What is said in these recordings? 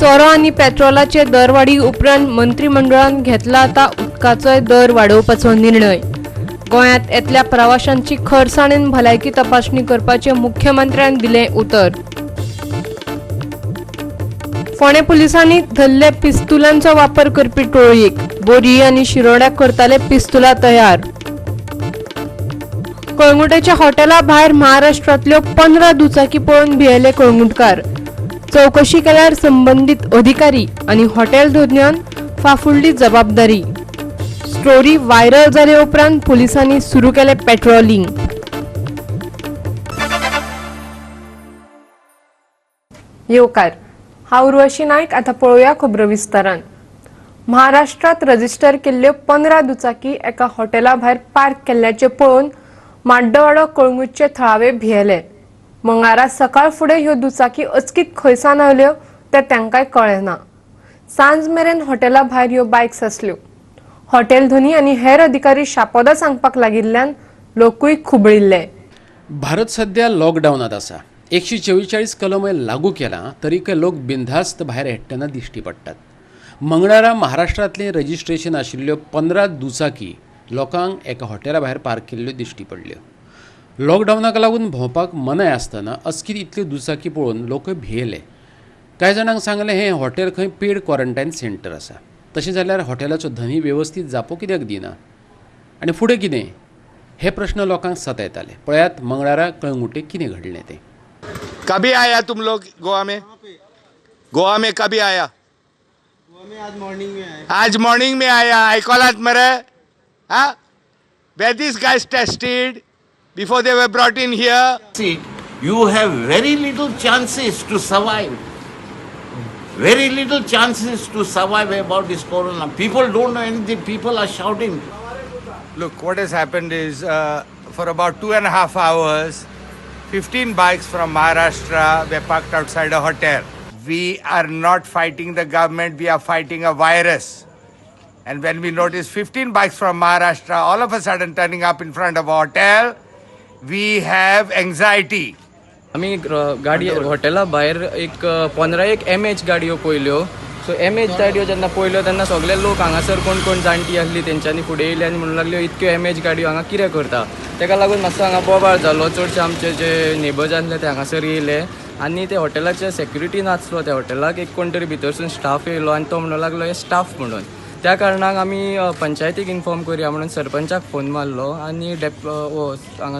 सोरो आनी पेट्रोलाचे दरवाडी उपरांत मंत्रिमंडळान घेतला आता उदकाचो दर वाडोवपाचो निर्णय। गोंयांत येतल्या प्रवाशांची खरसाणेन भलायकी तपासणी करपाचे मुख्यमंत्र्यान दिले उतर। फोंडे पुलिसांनी धरले पिस्तुलांचो वापर करपी टोळयेक, बोरी आनी शिरोड्याक करताले पिस्तुलां तयार। कळंगुटेच्या हॉटेला भायर महाराष्ट्रांतल्यो 15 दुचाकी पळोवन भियेले कळंगुटकार। चौकशी केल्यार संबंधित अधिकारी आनी हॉटेल धोरण्यान फाफुडली जबाबदारी। स्टोरी व्हायरल जाले उपरांत पुलिसांनी सुरू केले पेट्रोलिंग। येवकार, हांव उर्वशी नायक। आता पळोवया खबरो विस्तारान। महाराष्ट्रात रजिस्टर केल्ल्यो 15 दुचाकी एका हॉटेला भायर पार्क केल्ल्याचे पळोवन माड्डवाडो कळंगुटचे थळावे भियेले। मंगळारा सकाळ फुडें ह्यो दुचाकी अचकीत खंयसान आयल्यो तें तांकांय कळना। सांज मेरेन हॉटेला भायर ह्यो बायक्स आसल्यो। हॉटेल धनी आनी हेर अधिकारी शापोदा सांगपाक लागिल्ल्यान लोकूय खुबळिल्ले। भारत सध्या लॉकडावनात आसा। 144 कलम लागू केला तरी लोक बिनधास्त भायर हेट्टना दिश्टी पडटात। मंगळारा महाराष्ट्रांतले रजिस्ट्रेशन आशिल्ल्यो 15 दुचाकी लोकांक एका हॉटेला भायर पार्क केल्ल्यो दिश्टी पडल्यो। लॉकडावनाक लागून भोंवपाक मनाय आसतना अचकीत इतल्यो दुचाकी पळोवन लोक भियेले। कांय जाणांक सांगलें हें हॉटेल खंय पेड क्वॉरंटायन सेंटर आसा। तशें जाल्यार हॉटेलाचो धनी वेवस्थीत जापो कित्याक दिना आनी फुडें कितें हे प्रश्न लोकांक सतायताले। पळयात मंगळारा कळंगुटेक कितें घडलें तें। कभी आया तुम लोग गोवा में? गोवा में कभी आया? गोवा में आज मॉर्निंग में आया। आज मॉर्निंग में आया। आयकॉलात मरे? हाँ? Were these guys tested before they were brought in here? See, you have very little chances to survive. Very little chances to survive about this corona. People don't know anything. People are shouting. Look, what has happened is for about 2.5 hours, 15 bikes from Maharashtra were parked outside a hotel. We are not fighting the government, we are fighting a virus. And when we notice 15 bikes from Maharashtra all of a sudden turning up in front of a hotel, we have anxiety. आम्ही गाडी हॉटेला भायर एक 15 MH गाडयो पळयल्यो। So MH गाडयो जेन्ना पळयल्यो तेन्ना सगळे लोक हांगासर कोण कोण जाणटी आसली तेंच्यांनी फुडें येयले आनी म्हणूंक लागल्यो इतक्यो MH गाडयो हांगा कितें करता। तेका लागून मातसो हांगा बोबाळ जालो। चडशे आमचे जे नेबर्स आसले ते हांगासर येयले आनी ते हॉटेलाचे सेक्युरिटी नासलो त्या हॉटेलाक एक कोण तरी भितरसून स्टाफ येयलो आनी तो म्हणूंक लागलो हे स्टाफ म्हणून। त्या कारणाक आमी पंचायतीक इन्फॉर्म करुया म्हणून सरपंचाक फोन मारलो आनी हांगा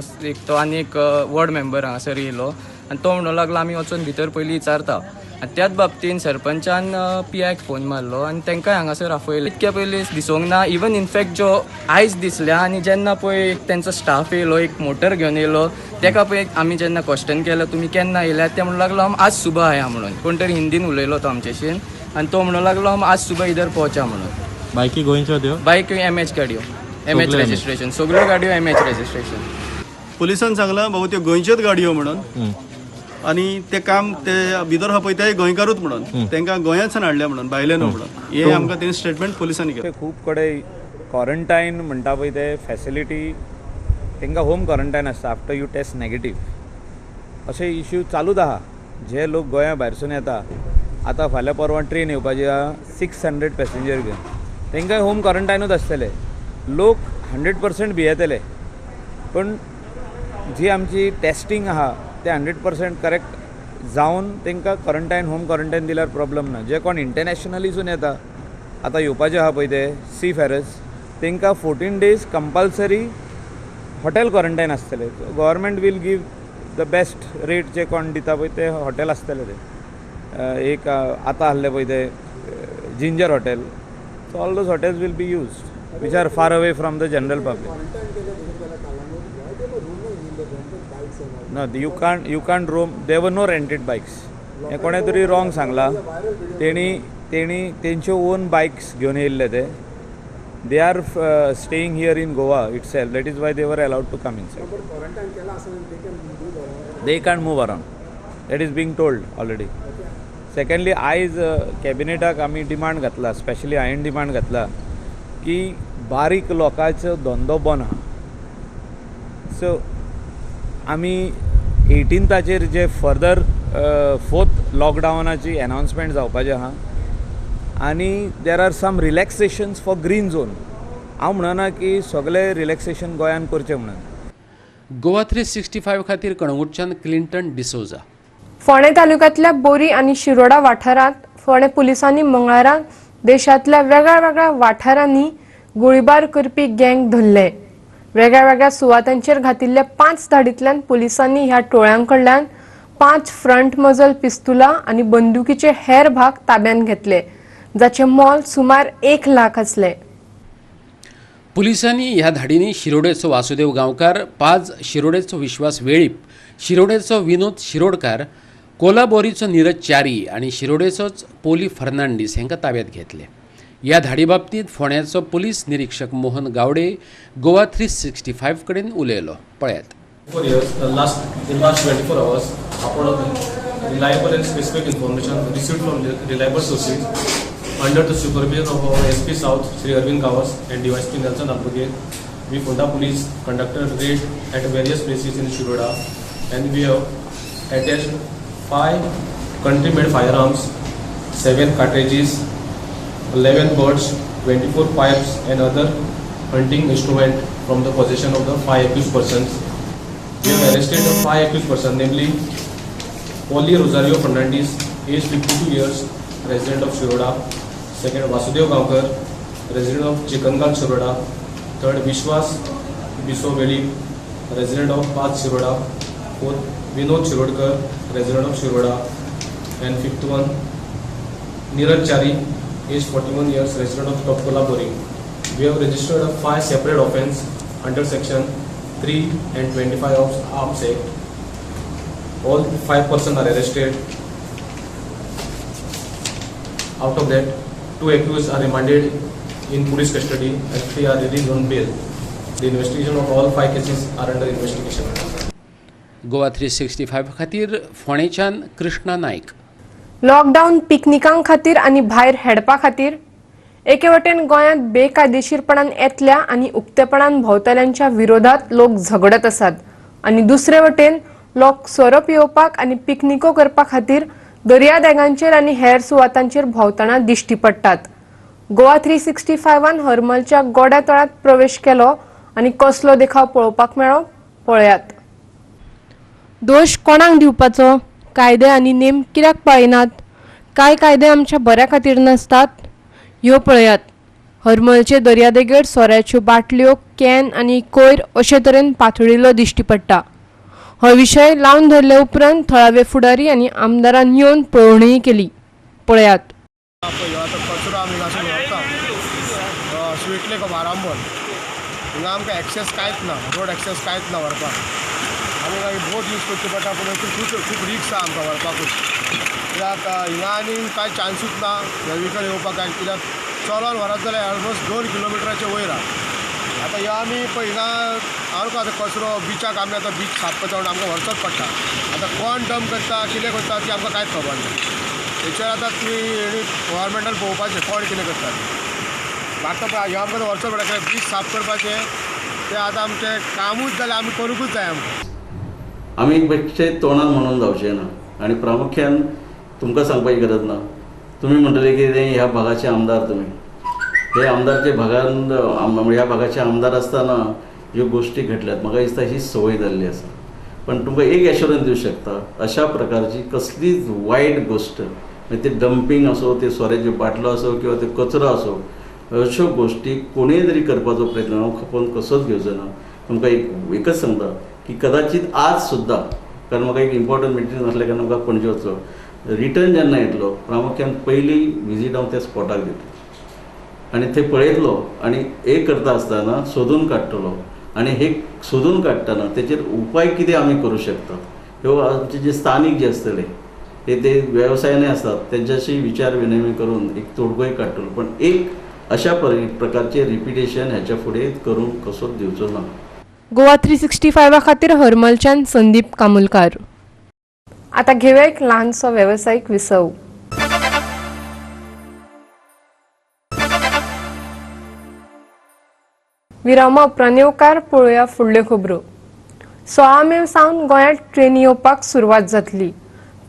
एक वॉर्ड मेंबर हांगासर येयलो आनी तो म्हणूंक लागलो आमी वचून भितर पयलीं विचारता। आनी त्याच बाबतीन सरपंचान PIक फोन मारलो आनी तांकांय हांगासर आफयले। इतके पयलीं दिसूंक ना। इवन इनफॅक्ट जो आयज दिसल्या आनी जेन्ना पळय तेंचो स्टाफ येयलो एक मोटर घेवन येयलो तेका पळय आमी जेन्ना क्वेश्चन केलें तुमी केन्ना येयल्यात ते म्हणूंक लागलो हम आज सुबह आया म्हणून। कोण तरी हिंदीन उलयलो तो आमचेशीन आनी तो म्हणूंक लागलो हम आज सुबह इधर पहुंचा म्हणून। बायकी गोंयच्यो त्यो? बायक MH गाडयो, MH रजिस्ट्रेशन, सगळ्यो गाडयो MH रजिस्ट्रेशन। पुलिसान सांगलां बाबा त्यो गोंयच्योच गाडयो म्हणून आनी ते काम ते भितर आहा पळय ते गोंयकारूच म्हणून तांकां गोंयांतसान हाडल्या म्हणून भायले न्हू म्हणून हे आमकां तें स्टेटमेंट पुलिसांनी केलें। खूब कडेन क्वॉरंटायन म्हणटा पळय ते फॅसिलिटी तांकां होम क्वॉरंटायन आसता आफ्टर यू टेस्ट नेगेटीव अशे इश्यू चालूच आहा। जे लोक गोंया भायरसून येता आतां फाल्यां परवां ट्रेन येवपाची आहा 600 पॅसेंजर घेवन तांकांय होम क्वॉरंटायनूच आसतले। लोक 100% भियेतले पण जी आमची टेस्टिंग आहा ते 100% करेक्ट जावन तांकां क्वॉरंटायन होम क्वॉरंटायन दिल्यार प्रॉब्लम ना। जे कोण इंटरनॅशनलीसून येता आतां येवपाचे आहा पळय ते सी फेरर्स तांकां 14 days कंपल्सरी हॉटेल क्वॉरंटायन आसतले। Government will give the best rate जे कोण दिता पळय ते हॉटेल आसतले ते एक आतां आहले पळय ते ginger hotel. So all those hotels will be used, which are far away from the general public. No, you can't roam. There were no rented bikes. हे कोणे तरी रॉंग सांगला। तेंच्यो ओन बाइक्स घेवन येयल्ले ते। They are staying here in Goa itself. That is why they were allowed to come inside. They can't move around. That is being told already. Secondly आयज कॅबिनेटाक आमी demand घातला, specially हांवें demand घातला की बारीक लोकांचो धंदो बंद आहा। सो आमी 18ताचेर जे फर्दर फोर्थ लॉकडावनाची अनाउन्समेंट जावपाची आहा आनी there are some relaxations for green zone. हांव म्हणना की सगळे रिलॅक्सेशन गोंयान करचें म्हणून. गोवा 365 खातीर कणंगूटच्यान क्लिंटन डिसोजा. फोंडे तालुक्यांतल्या बोरी आणि शिरोडा वाठारांत फोंडे पुलिसांनी मंगळारा देशांतल्या वेगळ्या वाठारांनी गोळीबार करपी गँग धरले. वेगळ्या सुवातांचेर घातिल्ल्या 5 धाडींतल्यान पुलिसांनी ह्या टोळ्यांकडल्यान 5 फ्रंट मजल पिस्तुलां आनी बंदुकीचे हेर भाग ताब्यात घेतले, जाचे मोल सुमार 1 लाख आसले. पुलिसांनी ह्या धाडींनी शिरोडेचो वासुदेव गांवकार, 5 शिरोडेचो विश्वास वेळीप, शिरोडेचो विनोद शिरोडकार, कोलाबोरीचो नीरज च्यारी आनी शिरोडेचोच पोली फर्नांडीस हांकां ताब्यात घेतले. ह्या धाडी बाबतींत फोंड्याचो पुलीस निरीक्षक मोहन गावडे गोवा 365 कडेन उलयलो. पळयात. For years, in last 24 hours, upon reliable and specific information received from reliable sources, under the supervision of our SP South, Sri Arvind Kawas, and DYSP Nelson Abruge, we Fonda Police conducted raid at various places in Shiroda, and we have attached 5 country-made firearms, 7 cartridges, 11 birds, 24 pipes, and other hunting instrument from the possession of the 5 accused persons. We have arrested 5 accused persons, namely Poli Rosario Fernandez, age 52 years, resident of Shiroda. Second, Vasudev Gaonkar, resident of Chikangal, Shiroda. Third, Vishwas Bisoveli, resident of Path, Shiroda. Fourth, Vinod Shirodkar, resident of Shiroda. And fifth one, Neeraj Chari, age 41 years, resident of Topkola Bori. We have registered 5 separate offences under section 3 and 25 of Arms Act. All 5 persons are arrested. Out of that, 2 accused are remanded in police custody and 3 are released on bail. The investigation of all 5 cases are under investigation. Goa 365 खातीर फोंडेच्यान कृष्णा नायक. Lockdown पिकनिकां खातीर आनी भायर हेडपा खातीर एके वटेन गोंयांत बेकायदेशीरपणान येतल्या आनी उक्तेपणान भोंवतल्यांच्या विरोधात लोक झगडत आसात आनी दुसरे वटेन लोक सोरप येवपाक आनी पिकनिको करपा खातीर दर्यादेगांचेर आनी हेर सुवातांचेर भोंवतना दिश्टी पडटात. गोवा 365 हरमलच्या गोड्या तळ्यात प्रवेश केलो आनी कसलो देखाव पळोवपाक मेळ्ळो. पळयात. दोश कोणाक दिवपाचो? कायदे आनी नेम कित्याक पाळिनात? काय कायदे आमच्या बऱ्या खातीर नासतात? ह्यो पळयात. हरमलचे दर्यादेगेर सोऱ्याच्यो बाटल्यो, कॅन आनी कोयर अशे तरेन पातळिल्लो दिश्टी पडटा. हो विशय लावन धरले उपरांत थळावे फुडारी आनी आमदारान येवन पळोवणी केली. पळयात. कचरो आमी घासून व्हरता स्वीटले को बारांबोल हिंगा आमकां एक्सेस कांयच ना, रोड एक्सेस कांयच ना व्हरपाक. आमी बोट यूज करची पडटा पूण खूब रिक्स आसा आमकां व्हरपाकूच. कित्याक हिंगा आनी कांय चान्सूच ना वेहिकल येवपाक. कित्याक चलोन व्हरत जाल्यार ऑलमोस्ट 2 किलोमिटराचे वयर आहा. आतां ह्यो आमी पळय हिंगा आमकां आतां कचरो बिचाक आमी आतां बीच साफ करता म्हणून आमकां व्हरचोच पडटा. आतां कोण डंप करता कितें करता ती आमकां कांयच खबर ना. हेचेर आतां तुमी गव्हर्मेंटान पळोवपाचें कोण कितें करता तें. आतां पळय ह्यो आमकां व्हरचो पडटा. बीच साफ करपाचें तें आतां आमचें कामूच जाल्यार आमी करूंकूच जाय. आमी बेश्टे तोंडान म्हणून जावचें ना आनी प्रामुख्यान तुमकां सांगपाची गरज ना. तुमी म्हणटले की ह्या भागाचे आमदार तुमी. हे आमदारचे भागान ह्या भागाचे आमदार आसतना ह्यो गोश्टी घडल्यात. म्हाका दिसता ही संवय जाल्ली आसा. पण तुमकां एक एश्युरन्स दिवं शकता, अशा प्रकारची कसलीच वायट गोश्ट म्हणजे ते डंपिंग असो, ते सोऱ्याच्यो बाटलो असो किंवा ते कचरो असो, अश्यो गोश्टी कोणूय तरी करपाचो प्रयत्न हांव खपोवन कसोच घेवचो ना. तुमकां एकच सांगता की कदाचित आज सुद्धा, कारण म्हाका एक इम्पॉर्टंट मिटींग आसल्या कारण म्हाका पणजे वचो, रिटर्न जेन्ना येतलो प्रामुख्यान पयली विजीट हांव त्या स्पॉटाक दितलो आनी थंय पळयतलो आनी एक करता आसतना सोदून काडटलो आनी हे सोदून काडटना तेचेर उपाय कितें आमी करूं शकतात. ह्यो आमचे जे स्थानीक जे आसतले ते वेवसायाने असतात त्यांच्याशी विचार विनिमय करून एक तोडगोय काडटलो. पण एक अशा प्रकारचे रिपिटेशन ह्याच्या फुडें करून कसोच दिवचो ना. गोवा 365 खातीर हरमलच्यान संदीप कामुलकार. आता घेऊया एक ल्हानसो व्यावसायिक विसव. विरामा उपरांत येवकार पळोवया फुडल्यो खबरो. 16 मे सावन गोंयांत ट्रेन येवपाक सुरवात जातली.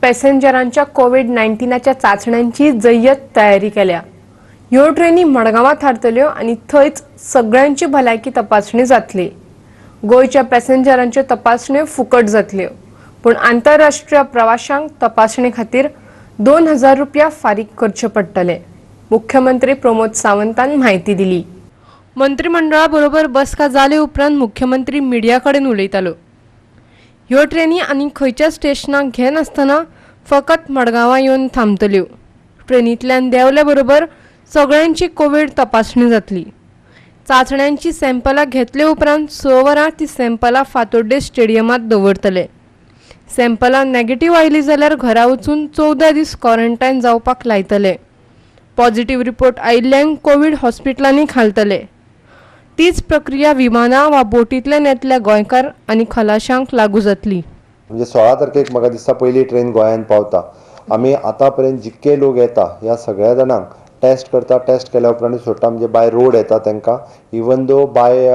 पॅसेंजरांच्या कोविड-19च्या चाचण्यांची जय्यत तयारी केल्या. ह्यो ट्रेनी मडगांवां थारतल्यो आनी थंयच सगळ्यांची भलायकी तपासणी जातली. गोंयच्या पॅसेंजरांच्यो तपासण्यो फुकट जातल्यो, पूण आंतरराष्ट्रीय प्रवाशांक तपासणे खातीर 2000 रुपया फारीक करचे पडटले. मुख्यमंत्री प्रमोद सावंतान म्हायती दिली. मंत्रिमंडळा बरोबर बसका जाले उपरांत मुख्यमंत्री मिडिया कडेन उलयतालो. ह्यो ट्रेनी आनी खंयच्या स्टेशनाक घेनासतना फकत मडगांवां येवन थांबतल्यो. ट्रेनींतल्यान देंवले बरोबर सगळ्यांची कोविड तपासणी जातली. चाचण्यांची सॅम्पलां घेतले उपरांत 6 वरां ती सॅम्पलां फातोड्डे स्टेडियमांत दवरतले. सॅम्पलां नॅगेटिव्ह आयली जाल्यार घरा वचून 14 दीस क्वॉरंटायन जावपाक लायतले. पॉझिटिव्ह रिपोर्ट आयिल्ल्यांक कोविड हॉस्पिटलांनी घालतले. तीच प्रक्रिया विमानां वा बोटींतल्यान येतल्या गोंयकार आनी खलाशांक लागू जातली. म्हणजे 16 तारखेक म्हाका दिसता पयली ट्रेन गोंयांत पावता. आमी आतां पर्यंत जितके लोक येता ह्या सगळ्या जाणांक टेस्ट करता. टेस्ट केल्या उपरांत सोडटा. म्हणजे बाय रोड येता तांकां, इवन दो बाय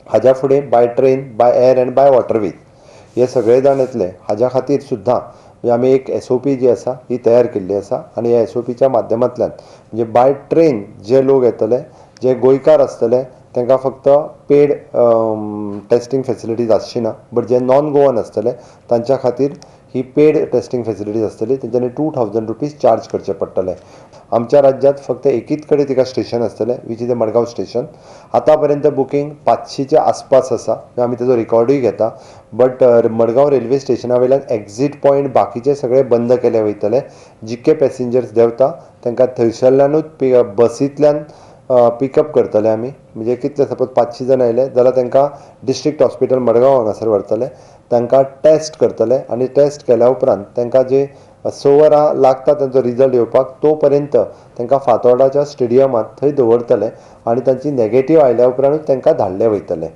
हाज्या फुडें by train, by air and by waterways हे सगळे जाण येतले. हाज्या खातीर सुद्दां म्हणजे आमी एक SOP जी आसा ही तयार केल्ली आसा आनी ह्या SOPच्या माध्यमांतल्यान म्हणजे बाय ट्रेन जे लोक येतले, जे गोंयकार आसतले तांकां फक्त पेड टेस्टिंग फेसिलिटीज आसची ना, बट जे नॉन गोवन आसतले तांच्या खातीर ही पेड टेस्टिंग फेसिलिटीज आसतली. तेंच्यांनी 2000 रुपीज चार्ज करचे पडटले. आमच्या राज्यांत फक्त एकूच कडेन तिका स्टेशन आसतलें, which is the Madgaon station. आतां पर्यंत बुकींग 500च्या आसपास आसा. आमी तेजो रिकॉर्डूय घेता. बट मडगांव रेल्वे स्टेशना वयल्यान एक्झीट पॉयंट बाकीचे सगळे बंद केले वयतले. जितके पॅसेंजर्स देंवता तांकां थंयसरल्यानूच बसींतल्यान पिकअप करतले आमी. म्हणजे कितले सपोज 500 जण आयले जाल्यार तांकां डिस्ट्रिक्ट हॉस्पिटल मडगांव हांगासर व्हरतले. तांकां टेस्ट करतले आनी टेस्ट केल्या उपरांत तांकां जे 6 वरां लागता तांचो रिजल्ट येवपाक, तो पर्यंत तांकां फातोर्डाच्या स्टेडियमांत थंय दवरतले आनी तांची नॅगेटिव्ह आयल्या उपरांतूच तांकां धाडले वयतले.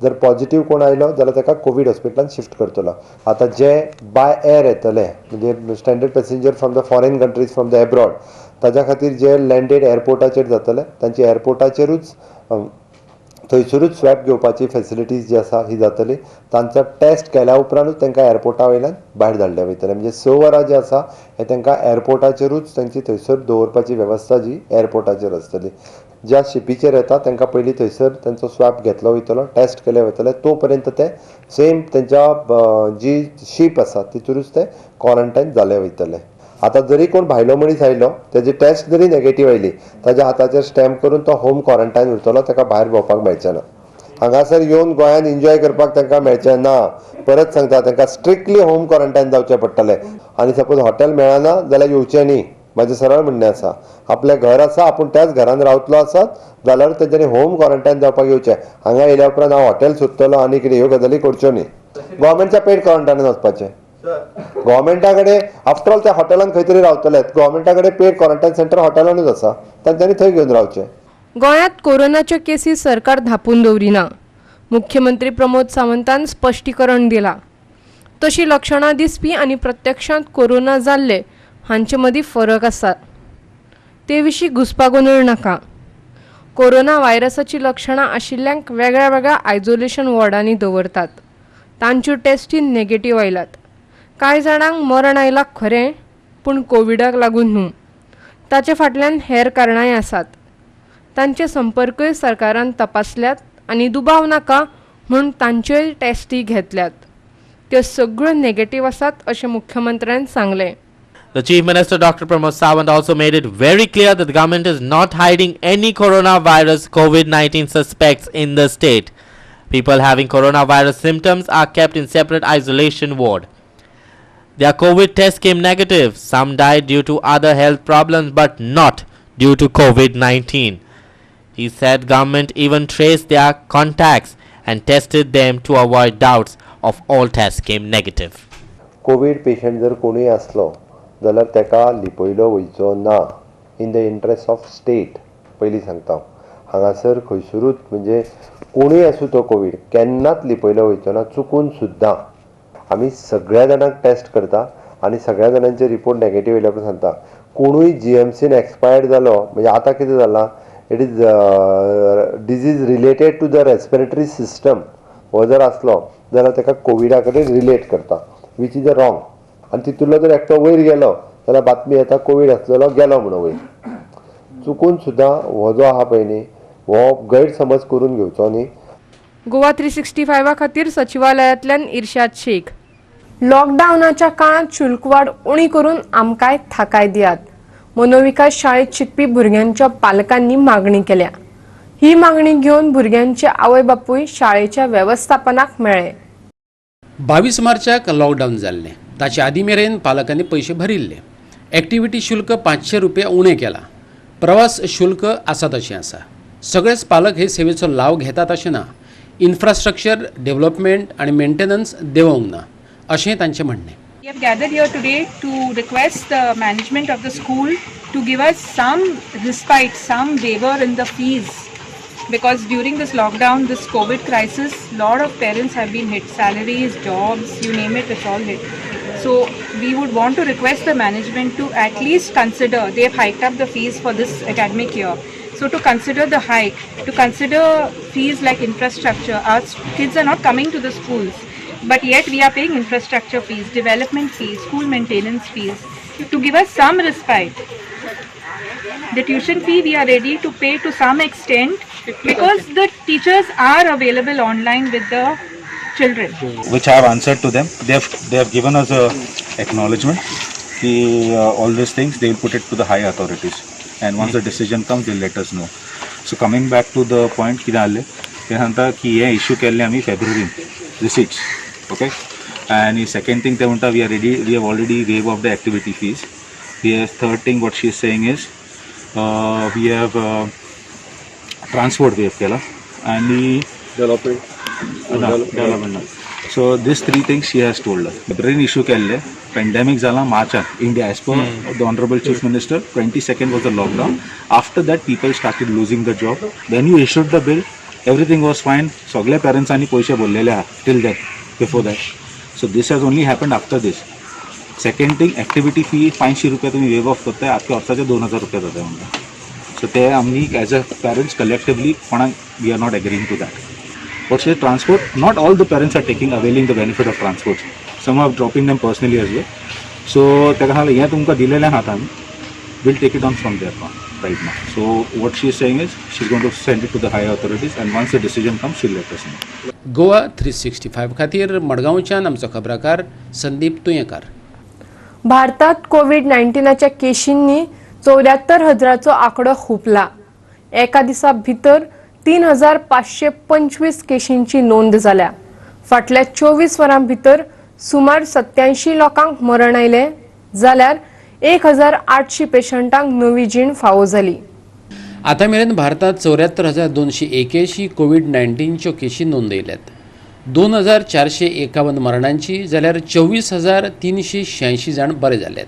जर पॉझिटिव्ह कोण आयलो जाल्यार ताका कोवीड हॉस्पिटलांत शिफ्ट करतलो. आतां जे बाय एअर येतले म्हणजे standard passenger from the foreign countries from the abroad, ताच्या खातीर जे लँडेड एअरपोर्टाचेर जातले तांची एअरपोर्टाचेरूच थंयसरूच स्वॅब घेवपाची फेसिलिटीज जी आसा ही जातली. तांचो टेस्ट केल्या उपरांतूच तांकां एअरपोर्टा वयल्यान भायर धाडले वयतले. म्हणजे 6 वरां जे आसा हे तांकां एअरपोर्टाचेरूच तांची थंयसर दवरपाची वेवस्था जी एअरपोर्टाचेर आसतली. ज्या शिपीचेर येता तांकां पयलीं थंयसर तांचो स्वॅब घेतलो वयतलो, टेस्ट केले वयतले. तो पर्यंत ते सेम तांच्या जी शीप आसा तितूरूच ते क्वॉरंटायन जाले वयतले. आतां जरी कोण भायलो मनीस आयलो तेजी टेस्ट जरी नॅगेटिव्ह आयली ताच्या हाताचेर स्टॅम्प करून तो होम क्वॉरंटायन उरतलो, ताका भायर भोंवपाक मेळचें ना. हांगासर येवन गोंयांत एन्जॉय करपाक तांकां मेळचें ना. परत सांगता तांकां स्ट्रिक्टली होम क्वॉरंटायन जावचें पडटलें. आनी सपोज हॉटेल मेळना जाल्यार येवचें न्ही. म्हाजें सरळ म्हणणें आसा, आपलें घर आसा आपूण त्याच घरान रावतलो आसत जाल्यार तेंच्यांनी होम क्वॉरंटायन जावपाक येवचें. हांगा येयल्या उपरांत हांव हॉटेल सोदतलो आनी कितें ह्यो गजाली करच्यो न्ही. गोवोरमेंटच्या पेड क्वॉरंटायनान वचपाचें. गोवोरमेंटा कडेन आफ्टर ऑल त्या हॉटेलान खंय तरी रावतले. गोवोरमेंटा कडेन पेड क्वॉरंटायन सेंटर हॉटेलानूच आसा, तांच्यांनी थंय घेवन रावचें. गोंयांत कोरोनाच्यो केसी सरकार धापून दवरिना. मुख्यमंत्री प्रमोद सावंतान स्पश्टीकरण दिलां. तशी लक्षणां दिसपी आनी प्रत्यक्षांत कोरोना जाल्ले हांचे मदीं फरक आसा. ते विशीं घुसपागोंदळ नाका. कोरोना व्हायरसाची लक्षणां आशिल्ल्यांक वेगळ्या वेगळ्या आयसोलेशन वॉर्डांनी दवरतात. तांच्यो टेस्टी नॅगेटिव्ह आयल्यात. कांय जाणांक मरण आयलां खरें, पूण कोविडाक लागून न्हू. ताचे फाटल्यान हेर कारणांय आसात. तांचे संपर्कय सरकारान तपासल्यात आनी दुबाव नाका म्हूण तांच्योय टेस्टी घेतल्यात. त्यो सगळ्यो नॅगेटिव्ह आसात अशें मुख्यमंत्र्यान सांगलें. The Chief Minister Dr. Pramod Sawant also made it very clear that the government is not hiding any coronavirus COVID-19 suspects in the state. People having coronavirus symptoms are kept in separate isolation ward. Their COVID test came negative. Some died due to other health problems but not due to COVID-19. He said government even traced their contacts and tested them to avoid doubts of all tests came negative. Covid patient जर कोणूय आसलो जाल्यार ताका लिपयलो वयचो ना. In the interest of state पयलीं सांगता. हांगासर खंयसरूच म्हणजे कोणूय आसूं तो कोविड केन्नाच लिपयलो वयचो ना चुकून सुद्दां. आमी सगळ्या जाणांक टेस्ट करता आनी सगळ्या जाणांचे रिपोर्ट नॅगेटिव्ह येयल्या उपरांत सांगता. कोणूय GMCन एक्सपायर्ड जालो म्हणजे आतां कितें जालां, it is disease related to the respiratory system हो जर आसलो जाल्यार ताका कोविडा कडेन रिलेट करता, वीच इज अ रॉंग. आनी तितूंतलो जर एकटो वयर गेलो जाल्यार बातमी येता कोवीड आसलेलो गेलो म्हणून वयर. चुकून सुद्दां हो जो आहा पळय न्ही हो गैरसमज करून घेवचो न्ही. गोवा 365 खातीर सचिवालयांतल्यान इर्शाद शेख. लॉकडावनाच्या काळात शुल्क वाड उणी करून आमकांय थाकाय दियात. मनोविकास शाळेत शिकपी भुरग्यांच्या पालकांनी मागणी केल्या. ही मागणी घेवन भुरग्यांचे आवय बापूय शाळेच्या वेवस्थापनाक मेळ्ळे. 22 मार्चाक लॉकडावन जाल्लें. ताचे आदीं मेरेन पालकांनी पयशे भरिल्ले. एक्टिव्हिटी शुल्क 500 रुपया उणें केलां. प्रवास शुल्क आसा तशें आसा. सगळेच पालक हे सेवेचो लाव घेतात अशें ना. इन्फ्रास्ट्रक्चर डेव्हलपमेंट आणि मेंटेनन्स देंवोंक ना अशें तांचें म्हणणें. We have gathered here today to request the management of the school to give us some respite, some waiver in the fees, because during this lockdown, this COVID crisis, lot of parents have been hit. Salaries, jobs, you name it, it's all hit. So we would want to request the management to at least consider, they have hiked up the fees for this academic year. So to consider the hike, to consider fees like infrastructure. Our kids are not coming to the schools, but yet we are paying infrastructure fees, development fees, school maintenance fees, to give us some respite. The tuition fee we are ready to pay to some extent because the teachers are available online with the children. Which I have answered to them. They have given us a acknowledgement. All these things they will put it to the high authorities. And once the decision comes, they'll let us know. So coming back to the point, कितें आले ते सांगता की हे issue केल्ले आमी फेब्रुवारीन receipts. Okay, and the second thing they want, we have already waived off the activity fees. The third thing what she is saying is we have transport waive kela and the development. So these three things she has told us. The brain issue kelle pandemic zala March India as per the honorable chief minister 22nd was the lockdown. After that people started losing the job. Then you issued the bill, everything was fine. सगळे parents आणि पैसे बोललेले आहा till then. Before that, so this has only happened after this. Second thing, activity fee 500 रुपये तुम्ही waive off करताय, आपल्या वर्षाचे 2000 रुपये जाते म्हणता. So ते आम्ही as a parents collectively we are not agreeing to that. But say transport, not all the parents are availing the benefit of transport. Some are dropping them personally as well. So त्या खाली हे तुमका दिलेले आहात आम्ही, we'll take it on from there right now. So what she is saying is she's going to send it to the higher authorities and once the decision comes she'll let us know. Goa 365 खातीर मडगांवच्यान आमचो खबराकार संदीप तुयेंकार. भारतात कोविड-19च्या केशींनी 74,000चो आकडो hoopla. एका दिसा भितर 3,525 केशींची नोंद जाल्या. फाटल्या 24 वरां भितर सुमार 87 लोकांक मरण आयले जाल्यार 1,800 पेशंटांक नवी जीण फावो जाली. आता मेरेन भारतात 74,281 कोविड-19च्यो केशी नोंदयल्यात. 2,451 मरणांची जाल्यार 24,386 जाण बरे जाल्यात.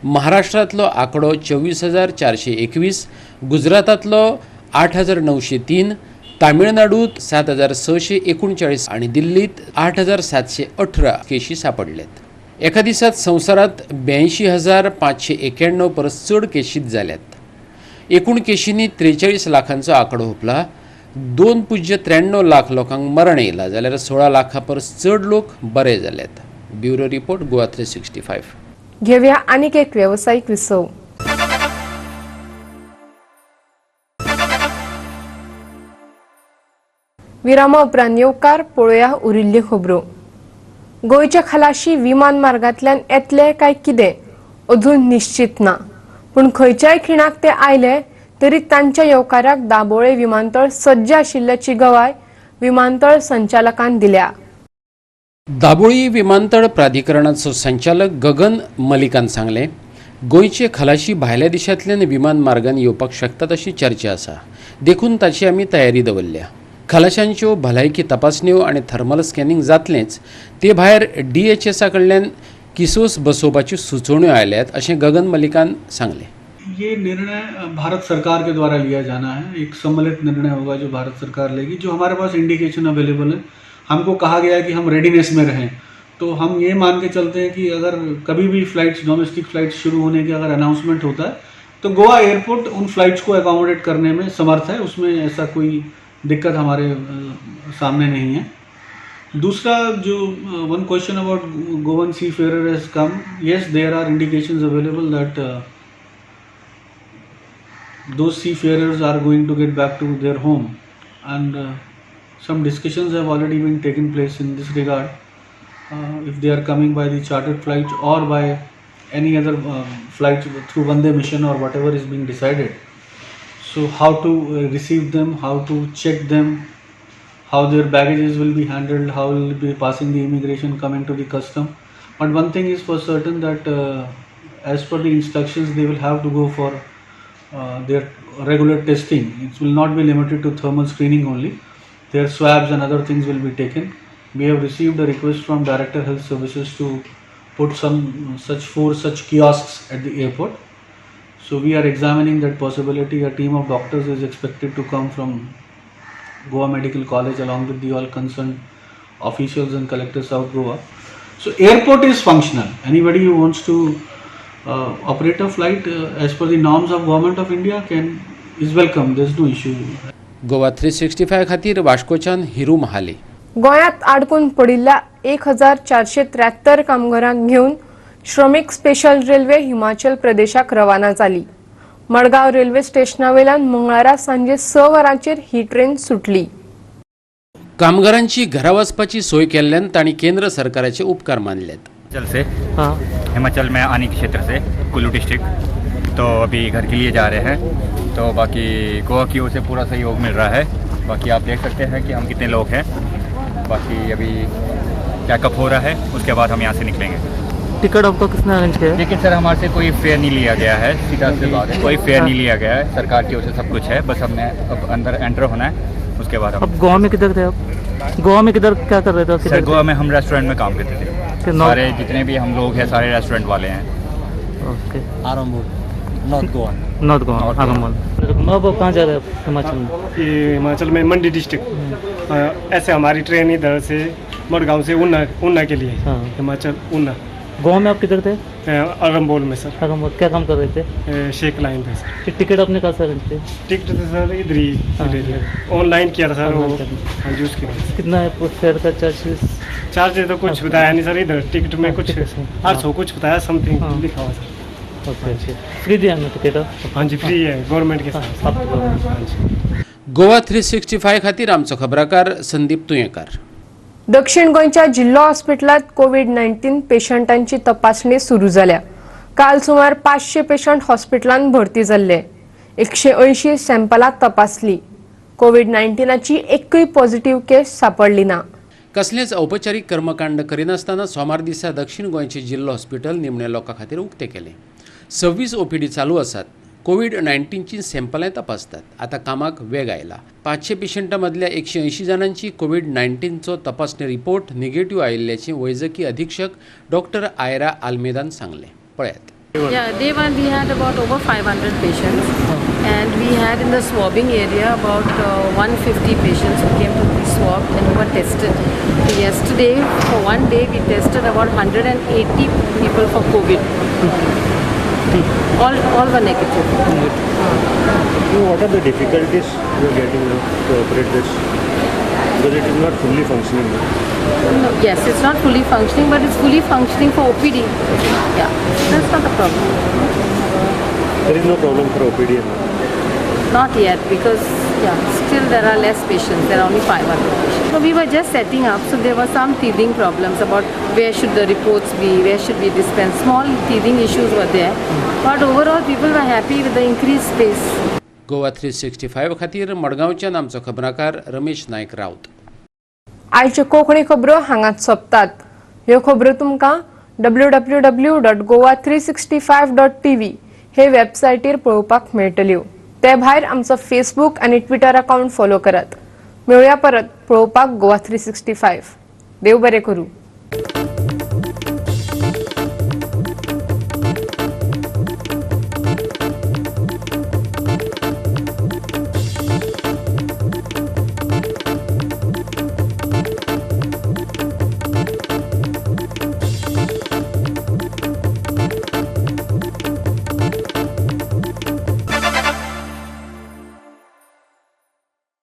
महाराष्ट्रांतलो आंकडो 24,421, गुजरातांतलो 8,903, तामिळनाडूत 7,639 आणि दिल्लीत 8,718 केशी सापडल्यात. एका दिसात संवसारात 82,591 परस चड केशीत जाल्यात. एकूण केशींनी 43 लाखांचो आंकडो हुपला. 2.93 लाख लोकांक मरण येयलां जाल्यार 16 लाखा परस चड लोक बरे जाल्यात. Bureau report Goa 365. घेवया आनीक एक व्यावसायिक विसव. विरामा उपरांत येवकार पळोवया उरिल्ल्यो खबरो. गोंयच्या खलाशी विमान मार्गांतल्यान येतले काय कितें अजून निश्चित ना. पूण खंयच्याय खिणाक ते आयले तरी तांच्या येवकाराक दाबोळे विमानतळ सज्ज आशिल्ल्याची गवाय विमानतळ संचालकान दिल्या. दाबोळी विमानतळ प्राधिकरणाचो संचालक गगन मलिकान सांगलें, गोंयचे खलाशी भायल्या देशांतल्यान विमान मार्गान येवपाक शकतात अशी चर्चा आसा. देखून ताची आमी तयारी दवरल्या. खलाशांच्यो भलायकी तपासण्यो आनी थर्मल स्कॅनिंग जातलेंच. ते भायर DHS कडल्यान किसोस बसोवपाच्यो सुचोवण्यो आयल्यात अशें गगन मलिकान सांगलें. ये निर्णय भारत सरकार के द्वारा लिया जाना है. एक सम्मिलित निर्णय होगा जो भारत सरकार लेगी. जो हमारे पास इंडिकेशन अवेलेबल है, हमको कहा गया है कि हम रेडीनेस में रहें. तो हम ये मान के चलते हैं कि अगर कभी भी फ्लाइट्स, डोमेस्टिक फ्लाइट्स शुरू होने के अगर अनाउंसमेंट होता है तो गोवा एयरपोर्ट उन फ्लाइट्स को अकोमोडेट करने में समर्थ है. उसमें ऐसा कोई दिक्कत हमारे सामने नहीं है. दूसरा जो one question about Goan seafarer has come, yes there are indications available that those seafarers are going to get back to their home, and some discussions have already been taken place in this regard. If they are coming by the chartered flight or by any other flight through Vande mission or whatever is being decided, so how to receive them, how to check them, how their baggages will be handled, how will be passing the immigration, coming to the custom. But one thing is for certain that as per the instructions they will have to go for their regular testing. It will not be limited to thermal screening only. Their swabs and other things will be taken. We have received a request from Director Health Services to put some four such kiosks at the airport. So we are examining that possibility. A team of doctors is expected to come from Goa Medical College along with the all concerned officials and Collector South Goa. So airport is functional. Anybody who wants to operate a flight as per the norms of Government of India is welcome. There's no issue. Goa 365 खातीर वास्कोच्यान हिरू महाले. गोंयांत आडकून पडिल्ल्या 1473 कामगारांक घेवन श्रमिक special railway Himachal प्रदेशाक रवाना जाली. Madgaon railway स्टेशनावेल्यान मंगळारा सांजे 6 वरांचेर ही ट्रेन सुटली. कामगारांची घरा वचपाची सोय केल्ल्यान तांणी केंद्र सरकाराचे उपकार मानलेत. हिमाचल से हिमाचल में आनी के क्षेत्र से कुल्लू डिस्ट्रिक्ट, तो अभी घर के लिए जा रहे हैं. तो बाकी गोवा की ओर से पूरा सहयोग मिल रहा है. बाकी आप देख सकते हैं कि हम कितने लोग हैं. बाकी अभी चेकअप हो रहा है, उसके बाद हम यहाँ से निकलेंगे. टिकट आपको किसने अरेंज किया? टिकट सर हमारे से कोई फेयर नहीं लिया गया है, सीधा से बात है, कोई फेयर नहीं लिया गया है. सरकार की ओर से सब कुछ है, बस हमने अब अंदर एंटर होना है, उसके बाद हम. अब गोवा में किधर थे आप? गोवा में किधर क्या कर रहे थे? सर गोवा में हम रेस्टोरेंट में काम करते थे. सारे जितने भी हम लोग हैं सारे रेस्टोरेंट वाले हैं. Okay. Arambhpur, north Goa. North Goa Arambhpur. अब कहाँ जा रहे हैं हिमाचल में? ये हिमाचल में मंडी डिस्ट्रिक्ट. ऐसे हमारी ट्रेन इधर से मडगांव से ऊना के लिए. हिमाचल ऊना. गोवा में आप किधर थे? आरंभपुर में सर. आरंभपुर क्या काम कर रहे थे? शेख लाइन पे सर. टिकट आपने कहाँ से अरेंज किया? टिकट तो सर इधर ही ऑनलाइन किया था सर. हाँ जी उसकी वजह. कितना है फेयर का चार्जेस? चार्ज तो कुछ बताया नहीं सर. इधर टिकट में कुछ 800 कुछ बताया समथिंग लिखा हुआ सर. ओके. फ्री दिया ना टिकट? हाँ जी फ्री है गवर्नमेंट के साथ. गोवा 365 खातीर आमचो खबराकार संदीप तुयेंकार. दक्षिण गोंयच्या जिल्लो हॉस्पिटलात कोविड-19 पेशंटांची तपासणी सुरू जाल्या. काल सुमार 500 पेशंट हॉस्पिटलांत भरती जाल्ले. 180 सॅम्पलां तपासली. कोविड-19ची एकूय पॉझिटिव्ह केस सापडली ना. कसलेच औपचारीक कर्मकांड करिनासतना सोमार दिसा दक्षिण गोंयचे जिल्लो हॉस्पिटल निमण्या लोकां खातीर उक्ते केले. 26 ओपीडी चालू आसात. कोविड-19ची सॅम्पलां तपासतात. आता कामाक वेग आयला. 500 पेशंटां मदल्या 180 जाणांची कोविड-19चो तपासणी रिपोर्ट निगेटिव्ह आयिल्ल्याचे वैजकी अधीक्षक डॉक्टर आयरा आल्मेदान सांगले. पळयात. Yeah, day one we had about over 500 patients, and we had in the swabbing area about 150 patients who came to be swabbed and who were tested. So yesterday, for one day, we tested about 180 people for COVID. All were negative. What are the difficulties you are getting to operate this? Because it is not fully functioning. No, yes, it's not fully functioning, but it's fully functioning for OPD. Yeah, that's not a problem. There is no problem for OPD. Not yet, because still there are less patients. There are only 500 patients. So we were just setting up. So there were some teething problems about where should the reports be, where should we dispense. Small teething issues were there, but overall people were happy with the increased space. Goa 365 खातीर मडगांवच्यान आमचो खबराकार रमेश नायक रावत. आयच्यो कोंकणी खबरो हांगाच सोंपतात. ह्यो खबरो तुमकां www.goa365.tv हे वेबसायटीर पळोवपाक मेळटल्यो. ते भायर आमचो फेसबूक आनी ट्विटर अकाउंट फॉलो करात. मेळुया परत पळोवपाक गोवा 365. देव बरें करूं.